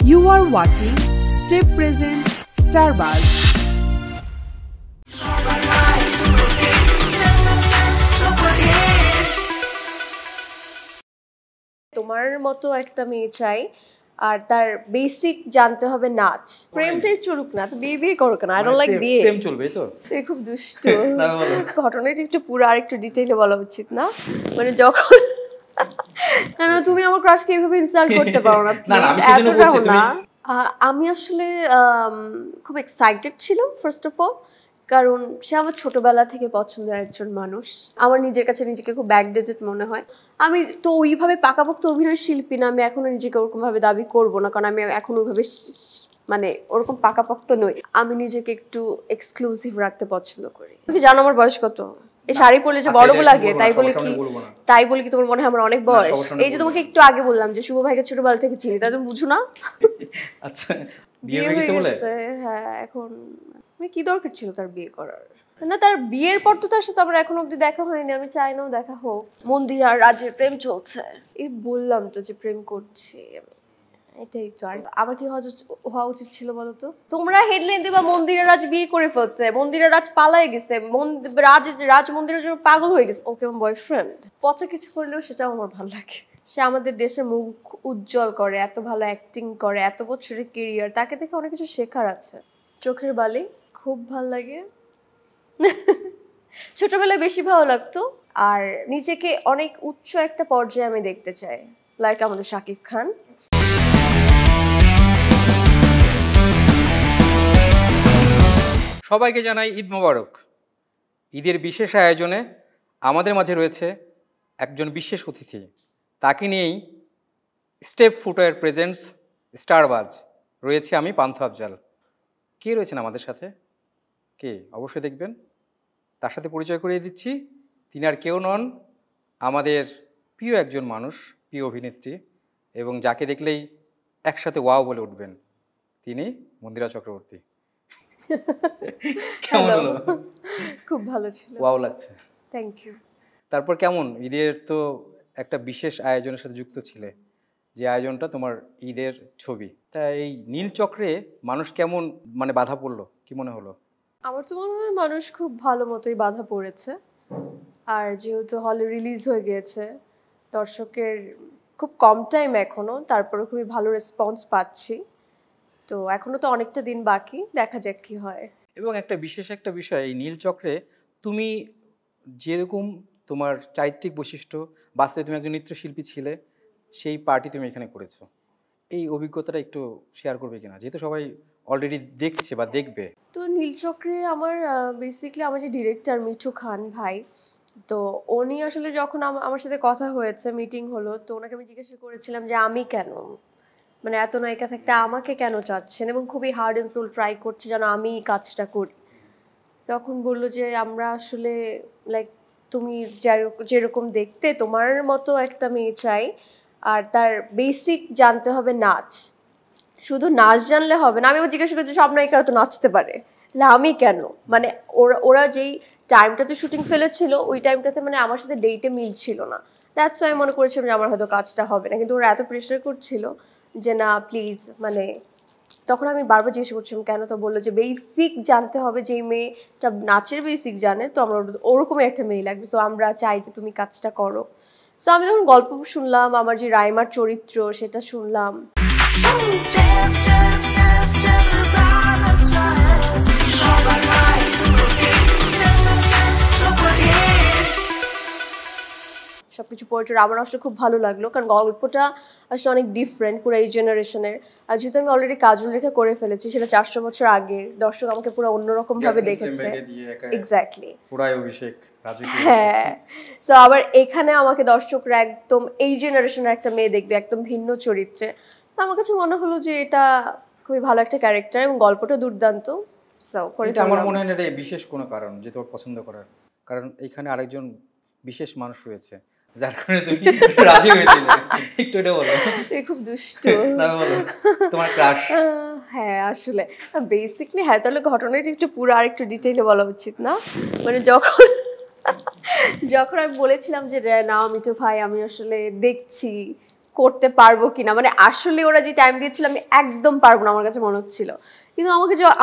You are watching Step Presents Starbuzz. তোমার মতো একটা মেয়ে চাই আর তার বেসিক জানতে হবে নাচ প্রেমটাই চলুক না তো বিয়ে করো কেন আই ডোন্ট লাইক বিয়ে প্রেম চলবে তো তুই খুব দুষ্টু ঘটনাটা একটু পুরো আর একটু ডিটেইলে বলা উচিত না মানে যখন না তুমি আমার ক্রাশকে এইভাবে ইনসাল্ট করতে পারো না এতটাও না আমি আসলে খুব এক্সাইটেড ছিলাম ফার্স্ট অফ অল কারণ সে আমার ছোটবেলা থেকে পছন্দের একজন মানুষ আমার নিজের কাছে নিজেকে খুব ব্যাকডেটেড মনে হয় আমি তো ওইভাবে পাকাপোক্ত অভিনয় শিল্পী না আমি এখনো নিজেকে ওরকম ভাবে দাবি করব না কারণ আমি এখন ওইভাবে মানে ওরকম পাকাপোক্ত নই আমি নিজেকে একটু এক্সক্লুসিভ রাখতে পছন্দ করি তুমি জানো আমার বয়স কত এই শাড়ি পরলে যে বড় লাগে তাই বলি কি তোমার মনে হয় আমার অনেক বয়স এই যে তোমাকে একটু আগে বললাম যে শুভ ভাইকে ছোটবেলা থেকে চিনি তাই তুমি বুঝো না আচ্ছা বিয়ে হয়ে গেছে হ্যাঁ এখন আমি কি দরকার ছিল তার বিয়ে করার না তার বিয়ের পর তো তার সাথে আমার এখনো অবধি দেখা হয়নি আমি চাই নাও দেখা হোক মন্দির আর রাজের প্রেম চলছে এই বললাম তো যে প্রেম করছি আমি এটাই তো আর আমার কি হওয়া উচিত ছিল বলতো তোমরা হেডলাইন দিবা মন্দিরের রাজ বিয়ে করে ফেলছে মন্দিরের রাজ পালায় গেছে রাজ মন্দিরের জন্য পাগল হয়ে গেছে ওকে আমার বয়ফ্রেন্ড পচা কিছু করলেও সেটাও আমার ভালো লাগে সে আমাদের দেশের মুখ উজ্জ্বল করে এত ভালো অ্যাক্টিং করে এত বছরের কেরিয়ার তাকে দেখে অনেক কিছু শেখার আছে চোখের বালি খুব ভালো লাগে ছোটবেলায় বেশি ভালো লাগতো আর নিজেকে অনেক উচ্চ একটা পর্যায়ে আমি দেখতে চাই লাইক আমাদের শাকিব খান সবাইকে জানাই ঈদ মোবারক ঈদের বিশেষ আয়োজনে আমাদের মাঝে রয়েছে একজন বিশেষ অতিথি তাকে নিয়েই স্টেপ ফুটওয়্যার প্রেজেন্টস স্টারবাজ রয়েছে আমি পান্থ আফজাল কে রয়েছেন আমাদের সাথে কে অবশ্যই দেখবেন তার সাথে পরিচয় করিয়ে দিচ্ছি তিনি আর কেউ নন আমাদের প্রিয় একজন মানুষ প্রিয় অভিনেত্রী এবং যাকে দেখলেই একসাথে ওয়াও বলে উঠবেন তিনি মন্দিরা চক্রবর্তী কেমন হলো খুব ভালো ছিল ওয়াও লাগছে থ্যাংক ইউ তারপর কেমন ঈদের তো একটা বিশেষ আয়োজনের সাথে যুক্ত ছিলে যে আয়োজনটা তোমার ঈদের ছবি তা এই নীল চক্রে মানুষ কেমন মানে বাধা পড়লো কি মনে হলো আমার তো মনে হয় মানুষ খুব ভালো মতোই বাধা পড়েছে আর যেহেতু হলে রিলিজ হয়ে গিয়েছে দর্শকের খুব কম টাইম এখনো তারপরে খুবই ভালো রেসপন্স পাচ্ছি তো এখনো তো অনেকটা দিন বাকি দেখা যাক কি হয় এবং একটা বিশেষ একটা বিষয় এই নীল চক্রে তুমি যেরকম তোমার চারিত্রিক বৈশিষ্ট্য বাস্তবে তুমি একজন নৃত্যশিল্পী ছিলে সেই পার্টি তুমি এখানে করেছো এই অভিজ্ঞতাটা একটু শেয়ার করবে কিনা যেহেতু সবাই অলরেডি দেখছে বা দেখবে তো নীলচক্রে আমার বেসিক্যালি আমার যে ডিরেক্টর মিঠু খান ভাই তো উনি আসলে যখন আমার সাথে কথা হয়েছে মিটিং হলো তো ওনাকে আমি জিজ্ঞাসা করেছিলাম যে আমি কেন মানে এত নায়িকা থাকতে আমাকে কেন চাচ্ছেন এবং খুবই হার্ড অ্যান্ড সোল ট্রাই করছে যেন আমি কাজটা করি তখন বললো যে আমরা আসলে লাইক তুমি যেরকম দেখতে তোমার মতো একটা মেয়ে চাই আর তার বেসিক জানতে হবে নাচ শুধু নাচ জানলে হবে না আমি আবার জিজ্ঞাসা করছি সব নায়িকারা তো নাচতে পারে তাহলে আমি কেন মানে ওরা যেই টাইমটাতে শুটিং ফেলেছিল ওই টাইমটাতে মানে আমার সাথে ডেটে মিলছিল না দ্যাটস ওয়াই মনে করেছিলাম যে আমার হয়তো কাজটা হবে না কিন্তু ওরা এত প্রেশার করছিল যে না প্লিজ মানে তখন আমি বারবার জিজ্ঞেস করছিলাম কেন তো বললো যে বেসিক জানতে হবে যে মেয়েটা নাচের বেসিক জানে তো আমরা ওরকমই একটা মেয়ে লাগবে তো আমরা চাই যে তুমি কাজটা করো সো আমি তখন গল্প শুনলাম আমার যে রাইমার চরিত্র সেটা শুনলাম সবকিছু পড়ে আমার আসলে খুব ভালো লাগলো কারণ গল্পটা আসলে অনেক ডিফারেন্ট পুরো এই জেনারেশনের আর যেহেতু আমি অলরেডি কাজল রেখা করে ফেলেছি সেটা 400 বছর আগের দর্শক আমাকে পুরো অন্যরকম ভাবে দেখেছে এক্স্যাক্টলি পুরাই অভিষেক হ্যাঁ সো আবার এখানে আমাকে দর্শকরা একদম এই জেনারেশনের একটা মেয়ে দেখবে একদম ভিন্ন চরিত্রে আমার কাছে মনে হলো যে এটা খুবই ভালো একটা ক্যারেক্টার এবং গল্পটা দুর্দান্ত সো এটা আমার মনে হয় না এটা বিশেষ কোনো কারণ যে তোর পছন্দ করার কারণ এখানে আরেকজন বিশেষ মানুষ রয়েছে যার কারণে তুমি রাজি হয়েছিলে একটু এটা বলো তুই খুব দুষ্টু না বলো তোমার ক্রাশ হ্যাঁ আসলে বেসিক্যালি হ্যাঁ তাহলে ঘটনাটা একটু পুরো আর একটু ডিটেইলে বলা উচিত না মানে যখন আমি বলেছিলাম যে না মিঠু ভাই আমি আসলে দেখছি করতে পারবো কিনা, মানে আসলে ওরা যে টাইম দিয়েছিল আমি একদম পারবো না আমার কাছে মনে হচ্ছিল। কিন্তু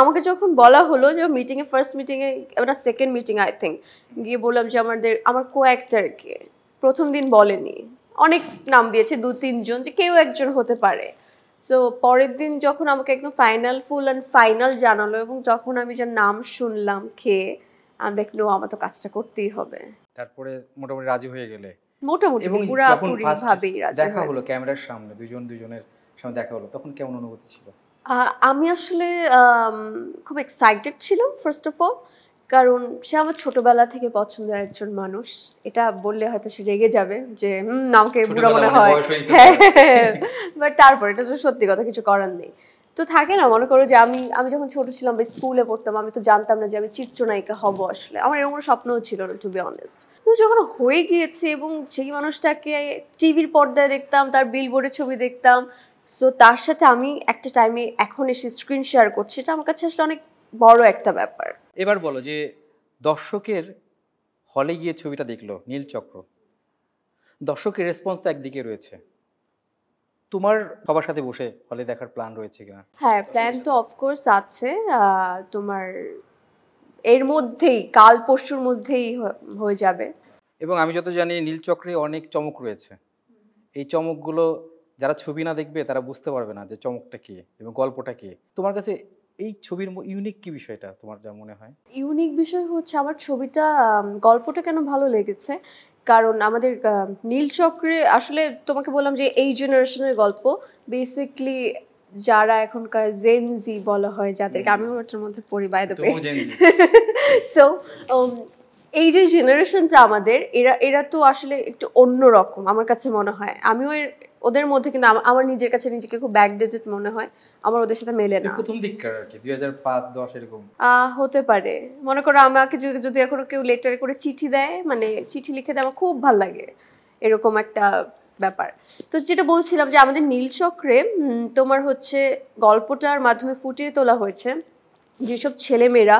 আমাকে যখন বলা হলো যে মিটিংয়ে, ফার্স্ট মিটিংয়ে না সেকেন্ড মিটিং আই থিঙ্ক, গিয়ে বললাম যে আমার কো অ্যাক্টরকে প্রথম দিন বলেনি, অনেক নাম দিয়েছে 2-3 জন, যে কেউ একজন হতে পারে। সো পরের দিন যখন আমাকে একদম ফুল অ্যান্ড ফাইনাল জানালো, এবং যখন আমি যার নাম শুনলাম খেয়ে, আমি দেখলো আমার তো কাজটা করতেই হবে। তারপরে মোটামুটি রাজি হয়ে গেলে? মোটামুটি এবং যখন পুরোপুরি ফার্স্ট ভাবেই রাজি দেখা হলো হয়েছি। ক্যামেরার সামনে, দুজনের সামনে দেখা হলো, তখন কেমন অনুভূতি ছিল? আমি আসলে খুব এক্সাইটেড ছিলাম ফার্স্ট অফ অল, কারণ সে আমার ছোটবেলা থেকে পছন্দের একজন মানুষ। এটা বললে হয়তো সে রেগে যাবে যে আমাকে বুড়া মনে হয়, বাট তারপর এটা তো সত্যি কথা, কিছু করার নেই। তো থাকে না, মনে করো যে আমি যখন ছোট ছিলাম বা স্কুলে পড়তাম, আমি তো জানতাম না যে আমি চিত্রনায়িকা হব। আসলে আমার এরকম কোনো স্বপ্নও ছিল না, টু বি অনেস্ট। তো যখন হয়ে গিয়েছে এবং সেই মানুষটাকে টিভির পর্দায় দেখতাম, তার বিলবোর্ডে ছবি দেখতাম, সো তার সাথে আমি একটা টাইমে এখন এসে স্ক্রিন শেয়ার করছি, এটা আমার কাছে আসলে অনেক বড় একটা ব্যাপার। এবার বলো যে দর্শকের হলে গিয়ে ছবিটা দেখলো নীলচক্র, দর্শকের রেসপন্স তো একদিকে রয়েছে, তোমার সবার সাথে বসে হলে দেখার প্ল্যান রয়েছে কিনা? হ্যাঁ, প্ল্যান তো অফকোর্স আছে। তোমার এর মধ্যেই, কাল পরশুর মধ্যেই হয়ে যাবে। এবং আমি যত জানি নীলচক্রে অনেক চমক রয়েছে, এই চমকগুলো যারা ছবি না দেখবে তারা বুঝতে পারবে না যে চমকটা কি এবং গল্পটা কি। তোমার কাছে এই ছবির ইউনিক কি বিষয়টা তোমার যা মনে হয়? ইউনিক বিষয় হচ্ছে আমার ছবিটা, গল্পটা কেন ভালো লেগেছে, কারণ আমাদের নীলচক্রে আসলে তোমাকে বললাম যে এই জেনারেশনের গল্প, বেসিকলি যারা এখনকার জেনজি বলা হয় যাদেরকে, আমিও ওটার মধ্যে পড়ি বাই দ্য ওয়ে। সো এই যে জেনারেশনটা আমাদের, এরা তো আসলে একটু অন্যরকম আমার কাছে মনে হয়। আমিও ওদের মধ্যে, কিন্তু আমার নিজের কাছে নিজেকে খুব ব্যাকডেটেড মনে হয়, আমার ওদের সাথে মেলে না। প্রথম দিককার আর কি 2005-10 এরকম হতে পারে। মনে করো আমাকে যদি এখনো কেউ লেটারে করে চিঠি দেয়, মানে চিঠি লিখে দেয়, আমার খুব ভালো লাগে, এরকম একটা ব্যাপার। তো যেটা বলছিলাম যে আমাদের নীলচক্রে তোমার হচ্ছে গল্পটার মাধ্যমে ফুটিয়ে তোলা হয়েছে যেসব ছেলেমেয়েরা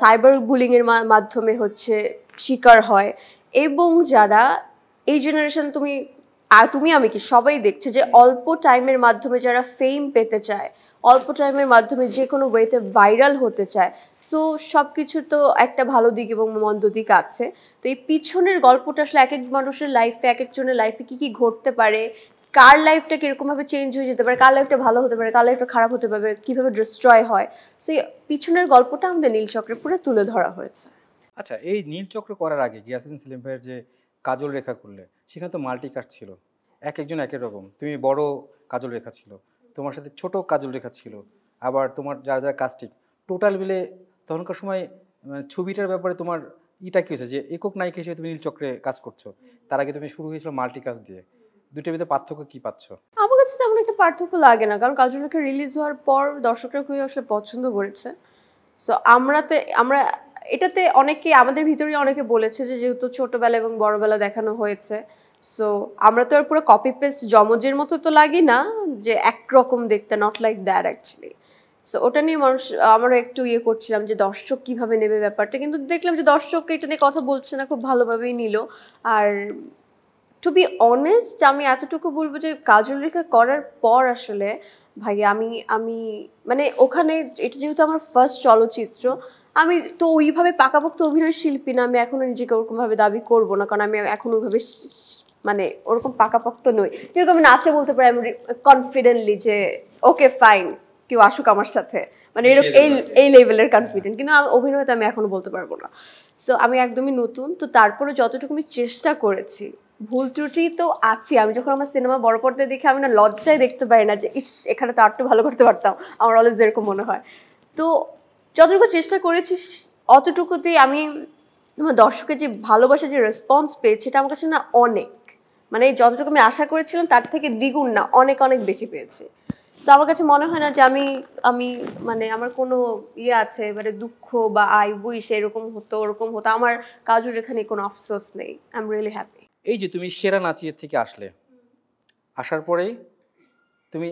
সাইবার বুলিংয়ের মাধ্যমে হচ্ছে শিকার হয়, এবং যারা এই জেনারেশন, তুমি আমি কি সবাই দেখছে যে অল্প টাইমের মাধ্যমে যারা ফেম পেতে চায়, অল্প টাইমের মাধ্যমে যে কোনো ওয়েতে ভাইরাল হতে চায়। সো সব কিছু তো একটা ভালো দিক এবং মন্দ দিক আছে। তো এই পিছনের গল্পটা আসলে এক এক মানুষের লাইফে, এক একজনের লাইফে কী কী ঘটতে পারে, কার লাইফটা কীরকমভাবে চেঞ্জ হয়ে যেতে পারে, কার লাইফটা ভালো হতে পারে, কার লাইফটা খারাপ হতে পারে, কীভাবে ডিস্ট্রয় হয়, সো এই পিছনের গল্পটা আমাদের নীলচক্রে পুরো তুলে ধরা হয়েছে। আচ্ছা, এই নীলচক্র করার আগে গিয়াসুদ্দিন সেলিম ভাইয়ের যে কাজল রেখা করলে, সেখানে তো মাল্টি কাট ছিল, এক একজন এক এক রকম। তুমি বড় কাজল রেখা ছিল, তোমার সাথে ছোট কাজল রেখা ছিল, আবার তোমার যারা যারা কাস্টিং টোটাল মিলে তখনকার সময় ছবিটার ব্যাপারে তোমার ইটা কি হয়েছে যে একক নায়িকা হিসেবে তুমি নীলচক্রে কাজ করছো, তার আগে তুমি শুরু হয়েছিল মাল্টি কাজ দিয়ে, দুটোর ভিতরে পার্থক্য কি পাচ্ছ? আমার কাছে তেমন একটা পার্থক্য লাগে না, কারণ কাজল রেখা রিলিজ হওয়ার পর দর্শকরা খুবই আসলে পছন্দ করেছে। সো আমরা এটাতে অনেকে আমাদের ভিতরে অনেকে বলেছে যে যেহেতু ছোটবেলা এবং বড়বেলা দেখানো হয়েছে, সো আমরা তো আর পুরো কপি পেস্ট জমজের মতো তো লাগি না যে একরকম দেখতে, not like that actually. So ওটা নিয়ে আমরা একটু করছিলাম যে দর্শক কিভাবে নেবে ব্যাপারটা, কিন্তু দেখলাম যে দর্শক এটা নিয়ে কথা বলছে না, খুব ভালোভাবেই নিল। আর টু বি অনেস্ট, আমি এতটুকু বলবো যে কাজল রেখা করার পর আসলে ভাই আমি মানে ওখানে, এটা যেহেতু আমার ফার্স্ট চলচ্চিত্র, আমি তো ওইভাবে পাকাপোক্ত অভিনয় শিল্পী না, আমি এখনো নিজেকে ওরকমভাবে দাবি করব না, কারণ আমি এখন ওইভাবে মানে ওরকম পাকাপোক্ত নই। যেরকম আমি নাচে বলতে পারি আমি কনফিডেন্টলি যে ওকে ফাইন, কেউ আসুক আমার সাথে, মানে এরকম এই লেভেলের কনফিডেন্ট, কিন্তু অভিনয়তে আমি এখনো বলতে পারবো না। সো আমি একদমই নতুন, তো তারপরে যতটুকু আমি চেষ্টা করেছি, ভুল ত্রুটি তো আছে। আমি যখন আমার সিনেমা বড় পর্দায় দেখি, আমি না লজ্জায় দেখতে পারি না যে এখানে তো আরটু ভালো করতে পারতাম, আমার অলওয়েজ যেরকম মনে হয়। তো যতটুকু চেষ্টা করেছি অতটুকুতেই আমি আমার দর্শকের যে ভালোবাসা, যে রেসপন্স পেয়েছি, এটা আমার কাছে না অনেক, মানে যতটুকু আমি আশা করেছিলাম তার থেকে দ্বিগুণ না, অনেক অনেক বেশি পেয়েছি। তো আমার কাছে মনে হয় না যে আমি মানে আমার কোনো আছে মানে দুঃখ বা আই উইশ এরকম হতো ওরকম হতো, আমার কাজের এখানে কোনো আফসোস নেই। I am really happy. এই যে তুমি সেরা নাচিয়ে থেকে আসলে, আসার পরেই তুমি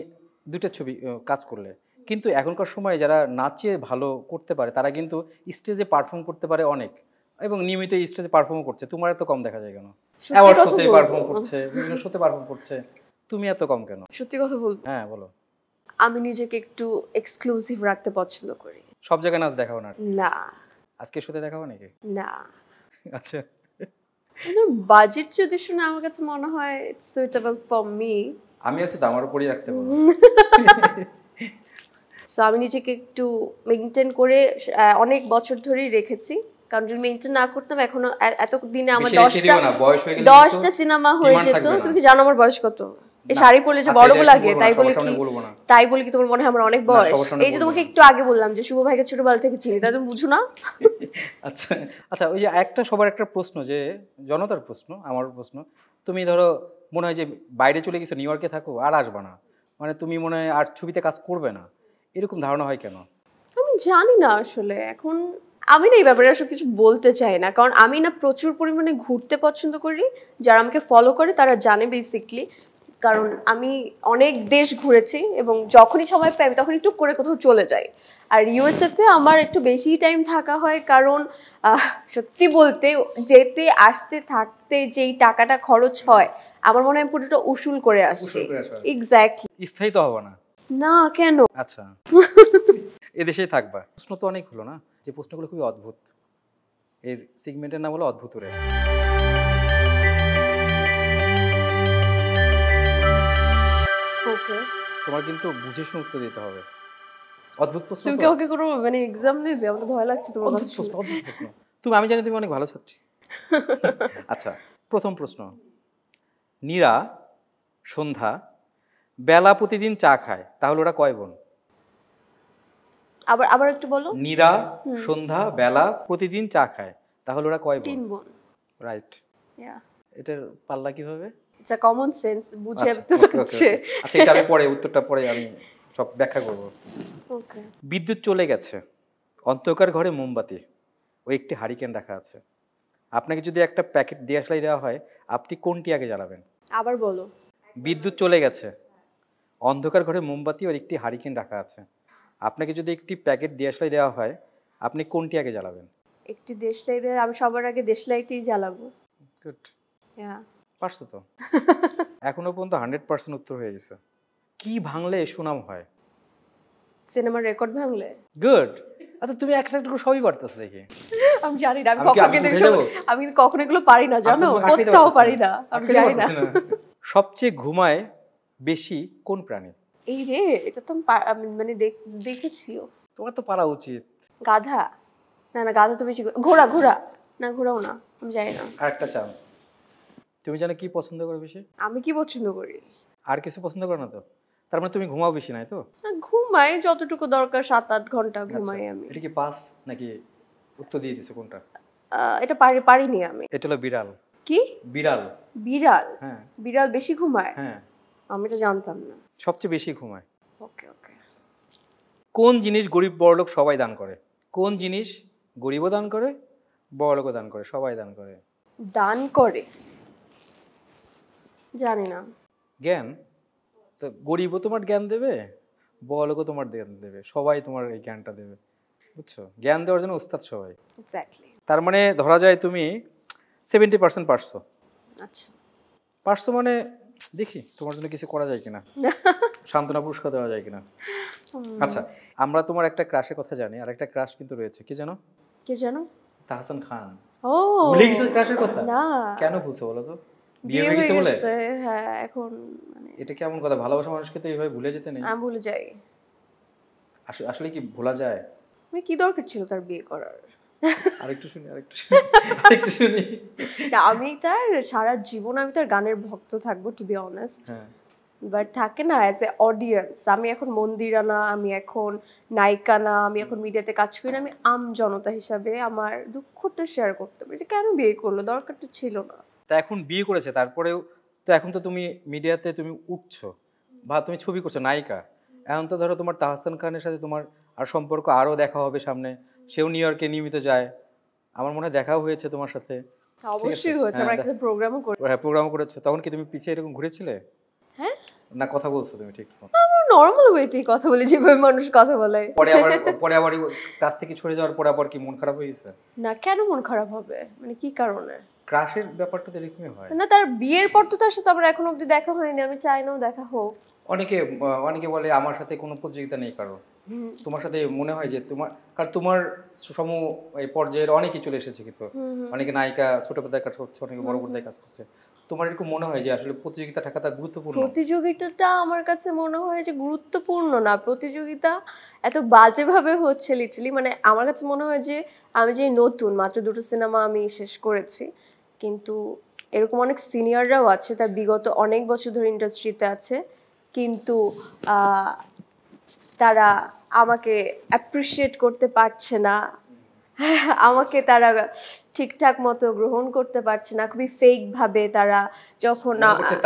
দুটো ছবি কাজ করলে, কিন্তু এখনকার সময় যারা নাচিয়ে ভালো করতে পারে তারা কিন্তু স্টেজে পারফর্ম করতে পারে অনেক, এবং নিয়মিত স্টেজে পারফর্মও করছে, তোমার এত কম দেখা যায় কেন? অ্যাওয়ার্ড শোতে পারফর্ম করছে, বিভিন্ন শোতে পারফর্ম করছে, তুমি এত কম কেন? সত্যি কথা বলবো, হ্যাঁ বলো। আমি নিজেকে একটু এক্সক্লুসিভ রাখতে পছন্দ করি। সব জায়গায় নাচ দেখাও না? না আজকে শুতে দেখাবো নাকি? না, আচ্ছা বাজেট যদি শুনে আমার কাছে মনে হয় ইটস সুইটেবল ফর মি। আমি আছি তো, আমার উপরই রাখতে বলো। সো আমি নিজেকে একটু মেনটেন করে অনেক বছর ধরেই রেখেছি, কারণ যদি মেনটেন না করতাম এখনো এত দিনে আমার বেশি রেখে দিও না, বয়স হয়ে গেলে 10টা সিনেমা হয়ে demand যেত। থাকবে না। তুমি কি জানো আমার বয়স কত? এই শাড়ি পরলে যে আচ্ছা, বড় এটা লাগে বলবো না, তাই বলে সবার কি সামনে বলবো না। তাই বলে কি তোমার মনে হয় আমার অনেক বয়স? সবার সামনে এই যে বলবো তোমাকে না। একটু আগে বললাম যে শুভ ভাইকে ছোটবেলা থেকে চিনি, তাই তুমি বুঝো না? আচ্ছা আচ্ছা, ওই যে একটা সবার একটা প্রশ্ন, যে জনতার প্রশ্ন, আমার প্রশ্ন, তুমি ধরো মনে হয় যে বাইরে চলে গেছো, নিউ ইয়র্কে থাকো, আর আসবা না, মানে তুমি মনে হয় আর ছবিতে কাজ করবে না, এরকম ধারণা হয় কেন? আমি জানি না আসলে, এখন আমি না এই ব্যাপারে আসলে কিছু বলতে চাই না, কারণ আমি না প্রচুর পরিমাণে ঘুরতে পছন্দ করি। যারা আমাকে ফলো করে তারা জানে বেসিকলি, কারণ আমি অনেক দেশ ঘুরেছি এবং যখনই সময় পাই আমি তখনই টুক করে কোথাও চলে যাই। আর ইউএসএতে আমার একটু বেশি টাইম থাকা হয়, কারণ সত্যি বলতে যেতে আসতে থাকতে যেই টাকাটা খরচ হয় আমার মনে হয় পুরোটা উসুল করে আসে। উসুল করে আসা। এক্স্যাক্টলি। স্থায়ী তো হবে না। না কেন? আচ্ছা এদেশেই থাকবা। প্রশ্ন তো অনেক হলো না, যে প্রশ্নগুলো খুবই অদ্ভুত। এর সেগমেন্টের নাম হলো অদ্ভুত রে। ওকে, তোমার কিন্তু বুঝে শুনে উত্তর দিতে হবে। অদ্ভুত প্রশ্ন তুমি তো। কি ওকে কোনো মানে এক্সাম নেবে? আমার তো ভয় লাগছে তোমার কথা অদ্ভুত প্রশ্ন, শুনে। অদ্ভুত প্রশ্ন। তুমি, আমি জানি তুমি অনেক ভালো ছাত্রী। আচ্ছা, প্রথম প্রশ্ন। নীরা সন্ধ্যা বেলা প্রতিদিন চা খায়, তাহলে ওরা কয় বোন? আবার আবার একটু বলো। নীরা সন্ধ্যা বেলা প্রতিদিন চা খায়, তাহলে ওরা কয় বোন? 3 বোন। রাইট। ইয়া, এটার পাল্লা কিভাবে? ইটস আ কমন সেন্স, বুঝে আচ্ছা, তো okay, okay, যাচ্ছে। okay. আচ্ছা, এটা আমি পরে উত্তরটা পরে আমি সব ব্যাখ্যা করব। ওকে। বিদ্যুৎ চলে গেছে, অন্ধকার ঘরে মোমবাতি ও একটি হারিকেন রাখা আছে। আপনাকে যদি একটা প্যাকেট দিয়াশলাই দেওয়া হয়, আপনি কোনটি আগে জ্বালাবেন? আবার বলো। বিদ্যুৎ চলে গেছে, অন্ধকার ঘরে মোমবাতি ও একটি হারিকেন রাখা আছে। আপনাকে যদি একটি প্যাকেট দিয়াশলাই দেওয়া হয়, আপনি কোনটি আগে জ্বালাবেন? একটি দেশলাই দিয়ে আমি সবার আগে দেশলাইটি জ্বালাবো। গুড, ইয়া। পারছো তো। এখনো পর্যন্ত 100% উত্তর হয়ে গেছে। কি ভাঙলে সুনাম হয়? সিনেমার রেকর্ড ভাঙলে। গুড। আচ্ছা, তুমি একটা একটা করে সবই পারতেছো দেখি। আমি জানি না, আমি কি কিন্তু উঠে যাবো? আমি কিন্তু কখনো এগুলো পারি না, জানো? আমি তো আটকাইতে কোথাও পারতেছি পারি না, আমি আটকাইতে জানি না। পারতেছি না। সবচেয়ে ঘুমায় বেশি কোন প্রাণী? এই রে, এটা তো আমি মানে দেখেছিও। তোমার তো পারা উচিত। গাধা। না না, গাধা তো বেশি। ঘোড়া, ঘোড়া। না, ঘোড়াও না, আমি জানি না। আর একটা চান্স। তুমি জানো কি পছন্দ করো বেশি? আমি কি পছন্দ করি? আর কিছু পছন্দ করো না তো? তার মানে তুমি ঘুমাও বেশি, নাই তো? না, ঘুমাই যতটুকু দরকার, 7-8 ঘন্টা ঘুমাই আচ্ছা, আমি। এটা কি পাস নাকি উত্তর দিয়ে দিছো কোনটা? এটা পারিনি আমি। এটা হলো বিড়াল। কি? বিড়াল। বিড়াল? হ্যাঁ বিড়াল বেশি ঘুমায়? হ্যাঁ, আমি তো জানতাম না। সবচেয়ে বেশি ঘুমায়। ওকে ওকে। কোন জিনিস গরিব বড়লোক সবাই দান করে? কোন জিনিস গরিবও দান করে, বড়লোকও দান করে, সবাই দান করে? দান করে? জানি না। জ্ঞান। তো গরিবও তোমার জ্ঞান দেবে, বড়লোকও তোমার জ্ঞান দেবে, সবাই তোমার এই জ্ঞানটা দেবে। বুঝছো? জ্ঞান দেওয়ার জন্য উস্তাদ সবাই। এক্স্যাক্টলি। তার মানে ধরা যায় তুমি 70% পারছো। আচ্ছা। পারছো মানে দেখি তোমার জন্য কিছু করা যায় কিনা, সান্ত্বনা পুরস্কার দেওয়া যায় কিনা। আচ্ছা, আমরা তোমার একটা ক্রাশের কথা জানি, আর একটা ক্রাশ কিন্তু রয়েছে, কি জানো? কে জানো? তাহসান খান। ও, ভুলে গেছো ক্রাশের কথা? না। কেন ভুলছো বলো তো? বিয়ে হয়ে হয়ে গেছে বলে? গেছে, হ্যাঁ, এখন মানে এটা কেমন কথা? ভালোবাসা মানুষকে তো এইভাবে ভুলে যেতে নেই। আমি ভুলে যাই। আসলে কি ভোলা যায়? আমি কি দরকার ছিল তার বিয়ে করার? আরেকটু শুনি, আরেকটু শুনি, আরেকটু শুনি। না, আমি তার সারা জীবন আমি তার গানের ভক্ত থাকবো, টু বি অনেস্ট। হ্যাঁ, বাট থাকে না অ্যাজ এ অডিয়েন্স, আমি এখন মন্দিরা না, আমি এখন নায়িকা না, আমি এখন মিডিয়াতে কাজ করি না, আমি জনতা হিসাবে আমার দুঃখটা শেয়ার করতে পারি যে কেন বিয়ে করলো, দরকার তো ছিল না। তা এখন বিয়ে করেছে, তারপরেও তো এখন তো তুমি মিডিয়াতে তুমি উঠছো বা তুমি ছবি করছো, নায়িকা। এখন তো ধরো তোমার তাহসান খানের সাথে তোমার আর সম্পর্ক আরও দেখা হবে সামনে, সেও নিউ ইয়র্কে নিয়মিত যায়, আমার মনে হয় দেখাও হয়েছে তোমার সাথে। অবশ্যই হয়েছে, আমরা একসাথে প্রোগ্রামও করি। হ্যাঁ, প্রোগ্রাম করেছো, তখন কি তুমি পিছিয়ে এরকম ঘুরেছিলে? হ্যাঁ, না কথা বলছো তুমি ঠিক মতো? আমরা নর্মাল ওয়েতেই কথা বলি, যেভাবে মানুষ কথা বলে। পরে আবার কাছ থেকে ছড়ে যাওয়ার পরে আবার কি মন খারাপ হয়ে গেছে? না, কেন মন খারাপ হবে, মানে কি কারণে? ক্রাশের ব্যাপারটা তো এরকমই হয়। না, তার বিয়ের পর তো তার সাথে আমার এখনো অব্দি দেখা হয়নি, আমি চাই নাও দেখা হোক। অনেকে বলে আমার সাথে কোনো প্রতিযোগিতা নেই কারো, তোমার সাথে মনে হয় যে কারণ তোমার সম এই পর্যায়ের অনেকেই চলে এসেছে, কিন্তু অনেকে নায়িকা ছোট পর্দায় কাজ করছে, অনেকে বড় পর্দায় কাজ করছে। তোমার এরকম মনে হয় যে আসলে প্রতিযোগিতা থাকাটা গুরুত্বপূর্ণ? প্রতিযোগিতাটা আমার কাছে মনে হয় যে গুরুত্বপূর্ণ না, প্রতিযোগিতা এত বাজেভাবে হচ্ছে লিটারালি। মানে আমার কাছে মনে হয় যে আমি যে নতুন মাত্র 2টো সিনেমা আমি শেষ করেছি, কিন্তু এরকম অনেক সিনিয়ররাও আছে, তার বিগত অনেক বছর ধরে ইন্ডাস্ট্রিতে আছে, কিন্তু তারা আমাকে অ্যাপ্রিসিয়েট করতে পারছে না, আমাকে তারা ঠিকঠাক মতো গ্রহণ করতে পারছে না, খুবই ফেক ভাবে তারা যখন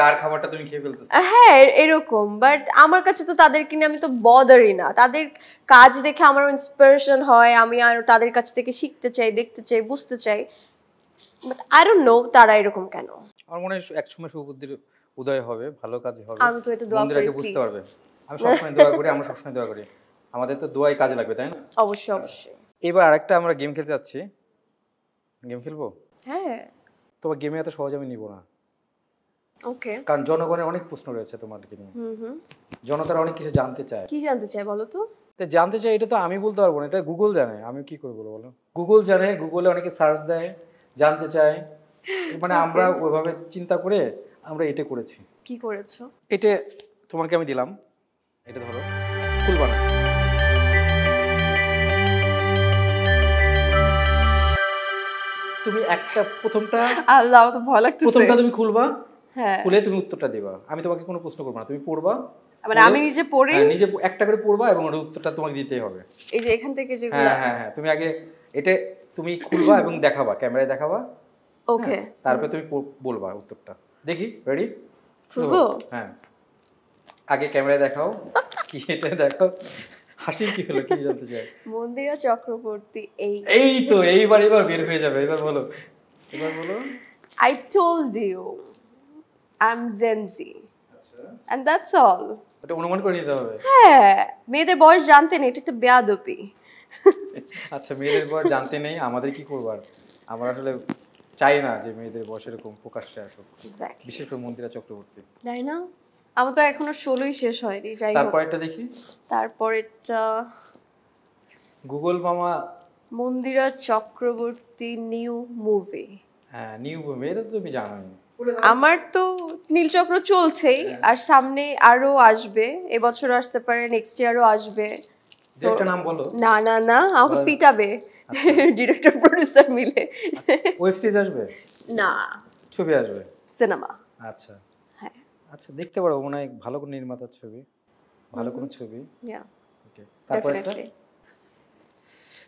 তার খাবারটা তুমি খেয়ে ফেলতেছো। হ্যাঁ এরকম, বাট আমার কাছে তো তাদেরকে নিয়ে আমি তো বদারই না, তাদের কাজ দেখে আমার ইন্সপিরেশন হয়, আমি আর তাদের কাছ থেকে শিখতে চাই, দেখতে চাই, বুঝতে চাই, বাট আই ডোন্ট নো তারা এরকম কেন। আমার মনে হয় একসময় সুবুদ্ধির উদয় হবে, ভালো কাজ হবে, আমি তো এটা দোয়া করি, বন্ধুরাকে বুঝতে পারবে। আমি সবসময় দোয়া করি, আমরা সবসময় দোয়া করি, আমাদের তো দোয়াই কাজে লাগবে, তাই না? অবশ্যই অবশ্যই। এবার আরেকটা আমরা গেম খেলতে যাচ্ছি। গেম খেলবো? হ্যাঁ তোমার গেমে এত সহজে আমি নিব না, ওকে। কারণ জনগণের অনেক প্রশ্ন রয়েছে তোমাকে নিয়ে, জনতার অনেক কিছু জানতে চায়। কি জানতে চাই বলো তো? জানতে চাই, এটা তো আমি বলতে পারবো না, এটা গুগল জানে, আমি কি করে বলবো বলো? গুগল জানে, গুগলে অনেকে সার্চ দেয়, জানতে চায়, মানে আমরা ওইভাবে চিন্তা করে আমরা এটা করেছি। কি করেছো? এটা তোমাকে আমি দিলাম, এটা ধরো, খুলবা না। তুমি একটা প্রথমটা, আল্লাহ আমার তো ভয় লাগতেছে। প্রথমটা তুমি খুলবা, হ্যাঁ খুলে তুমি উত্তরটা দিবা, আমি তোমাকে কোনো প্রশ্ন করবো না, তুমি পড়বা, মানে আমি নিজে পড়ি, নিজে একটা করে পড়বা এবং ওর উত্তরটা তোমাকে দিতেই হবে। এই যে এখান থেকে যেগুলো। হ্যাঁ হ্যাঁ হ্যাঁ, তুমি আগে এটা তুমি খুলবা এবং দেখাবা, ক্যামেরায় দেখাবা, ওকে তারপরে তুমি বলবা উত্তরটা। দেখি, রেডি? খুলবো? হ্যাঁ, আগে ক্যামেরায় দেখাও, কি এটা দেখাও, হাসি কি হলো, কি জানতে চাই? মন্দিরা চক্রবর্তী। এই তো এবার বের হয়ে যাবে, এবার বলো, এবার বলো। I told you I'm Gen Z and that's all. এটা অনুমান করে নিতে হবে। হ্যাঁ, মেয়েদের বয়স জানতে নেই, এটা একটা বেয়াদবি। আচ্ছা, মেয়েদের বয়স জানতে নেই, আমাদের কি করবার? আমরা আসলে চাই না যে মেয়েদের বয়স এরকম প্রকাশ্যে আসুক, বিশেষ করে মন্দিরা চক্রবর্তী, তাই না? আমার তো এখনো 16ই শেষ হয়নি। যাই হোক, তারপরেরটা দেখি, তারপরেরটা গুগল মামা মন্দিরা চক্রবর্তী নিউ মুভি। হ্যাঁ, নিউ মুভি, এটা তো তুমি জানোই। আমার তো নীলচক্র চলছেই, আর সামনে আরো আসবে, এবছর আসতে পারে, নেক্সট ইয়ারও আসবে। একটা নাম বলো। না না না, আমাকে পিটাবে ডিরেক্টর প্রোডিউসার মিলে। ওয়েব সিরিজ আসবে না, ছবি আসবে, সিনেমা। আচ্ছা হ্যাঁ, আচ্ছা, দেখতে পারো, মনে হয় ভালো কোনো নির্মাতার ছবি, ভালো কোনো ছবি। ওকে, তারপর একটা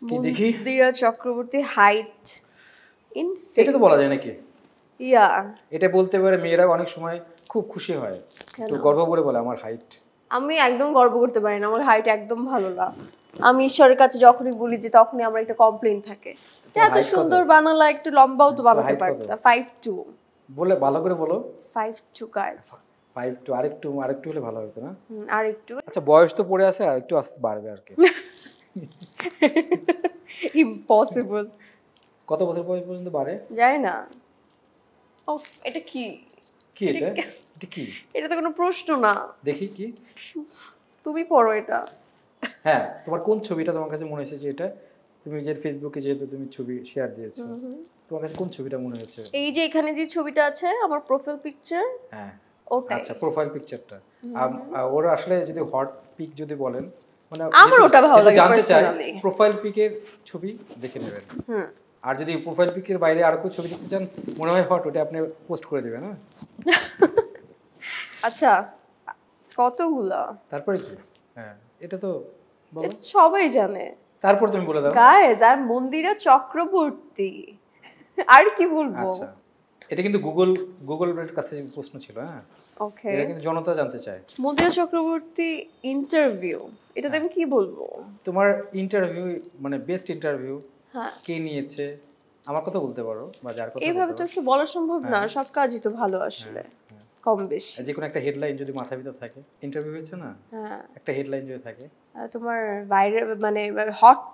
কি দেখি? মন্দিরা চক্রবর্তী হাইট ইন ফেট। এটা তো বলা যায় নাকি? ইয়া, এটা বলতে পারে মেয়েরা অনেক সময় খুব খুশি হয়, তো গর্ব করে বলে আমার হাইট। আমি একদম গর্ব করতে পারি না, আমার হাইট একদম ভালো না। আমি ঈশ্বরের কাছে যখনই বলি যে তখনই আমার একটা কমপ্লেইন থাকে, এত সুন্দর বানালা, একটু লম্বাও তো বানাতে পারতা। 5'2" বলে ভালো করে বলো। 5'2" গাইস। 5'2", আরেকটু হলে ভালো হতো না? আর একটু। আচ্ছা, বয়স তো পড়ে আছে, আর একটু আস্তে বাড়বে আর কি। ইম্পসিবল। কত বছর বয়স পর্যন্ত বাড়ে জানি না। ও, এটা কি? কি এটা? এটা কি? এটা তো কোনো প্রশ্ন না। দেখি কি? তুমি পড়ো এটা। হ্যাঁ, তোমার কোন ছবিটা তোমার কাছে মনে হয়েছে যে এটা, তুমি যে ফেসবুকে যেহেতু তুমি ছবি শেয়ার দিয়েছো, তোমার কাছে কোন ছবিটা মনে হয়েছে? এই যে এখানে যে ছবিটা আছে আমার প্রোফাইল পিকচার। হ্যাঁ, ওটা। আচ্ছা, প্রোফাইল পিকচারটা। ওরা আসলে যদি হট পিক যদি বলেন, মানে আমার ওটা ভালো লাগে জানতে চাই, পার্সোনালি। প্রোফাইল পিকের ছবি দেখে নেবেন। আর যদি প্রোফাইল পিকের বাইরে আর কোনো ছবি দেখতে চান, মনে হয় হট, ওটা আপনি পোস্ট করে দিবেন। হ্যাঁ, আচ্ছা, কতগুলা? তারপরে কি? হ্যাঁ, এটা তো বলো, এটা সবাই জানে। তারপর তুমি বলে দাও। গাইস, আর মন্দিরা চক্রবর্তী, আর কি বলবো? আচ্ছা, এটা কিন্তু গুগলের কাছে প্রশ্ন ছিল। হ্যাঁ, ওকে, এটা কিন্তু জনতা জানতে চায়। মন্দিরা চক্রবর্তী ইন্টারভিউ, এটাতে আমি কি বলবো? তোমার ইন্টারভিউ, মানে বেস্ট ইন্টারভিউ হ্যাঁ, কে নিয়েছে, আমার কথা বলতে পারো বা যার কথা এইভাবে তো বলতে আসলে বলা সম্ভব না, সব কাজই তো ভালো আসলে কম বেশি। পারো। যে কোনো একটা হেডলাইন যদি মাথার ভিতর থাকে, ইন্টারভিউ হয়েছে না, হ্যাঁ একটা হেডলাইন যদি থাকে, তোমার বাইরে মানে হট